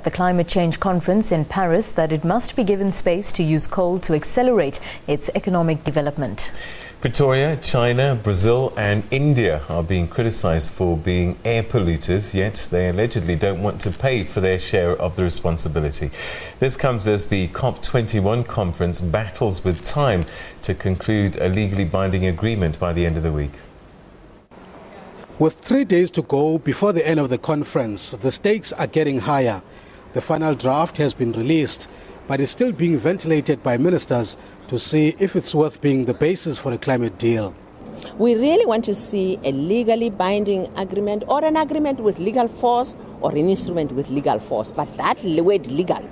The climate change conference in Paris that it must be given space to use coal to accelerate its economic development. Pretoria, China, Brazil and India are being criticised for being air polluters, yet they allegedly don't want to pay for their share of the responsibility. This comes as the COP21 conference battles with time to conclude a legally binding agreement by the end of the week. With 3 days to go before the end of the conference, the stakes are getting higher. The final draft has been released, but is still being ventilated by ministers to see if it's worth being the basis for a climate deal. We really want to see a legally binding agreement or an agreement with legal force or an instrument with legal force. But that word legal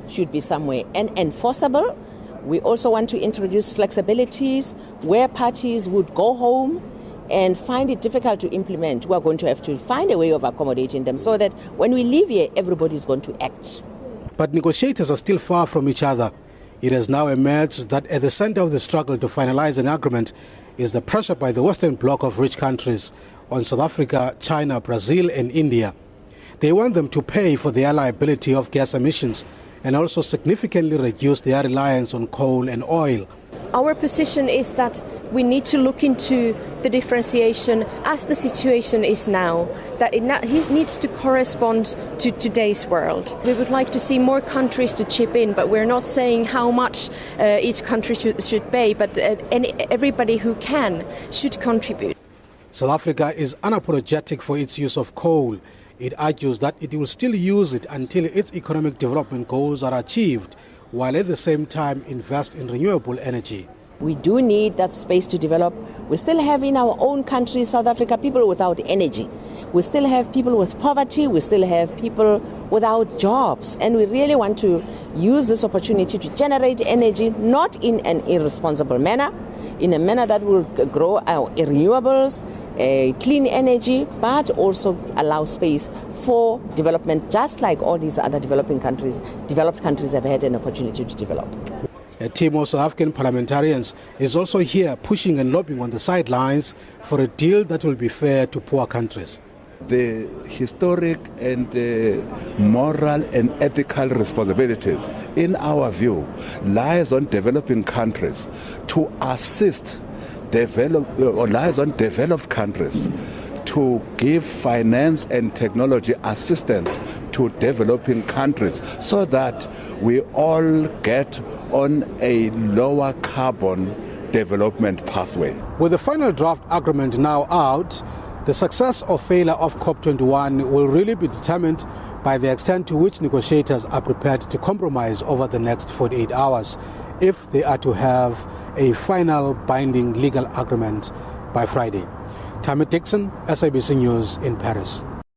should be somewhere and enforceable. We also want to introduce flexibilities where parties would go home and find it difficult to implement. We are going to have to find a way of accommodating them so that when we leave here, everybody is going to act. But negotiators are still far from each other. It has now emerged that at the center of the struggle to finalize an agreement is the pressure by the Western bloc of rich countries on South Africa, China, Brazil and India. They want them to pay for their liability of gas emissions and also significantly reduce their reliance on coal and oil. Our position is that we need to look into the differentiation as the situation is now, that it needs to correspond to today's world. We would like to see more countries to chip in, but we're not saying how much each country should pay, but everybody who can should contribute. South Africa is unapologetic for its use of coal. It argues that it will still use it until its economic development goals are achieved, while at the same time invest in renewable energy. We do need that space to develop. We still have in our own country, South Africa, people without energy. We still have people with poverty. We still have people without jobs. And we really want to use this opportunity to generate energy, not in an irresponsible manner, in a manner that will grow our renewables, clean energy, but also allow space for development, just like all these other developed countries have had an opportunity to develop. A team of South African parliamentarians is also here pushing and lobbying on the sidelines for a deal that will be fair to poor countries. The historic and moral and ethical responsibilities, in our view, lies on developing countries to assist lies on developed countries to give finance and technology assistance to developing countries so that we all get on a lower carbon development pathway. With the final draft agreement now out, the success or failure of COP21 will really be determined by the extent to which negotiators are prepared to compromise over the next 48 hours if they are to have a final binding legal agreement by Friday. Tammy Dixon, SABC News in Paris.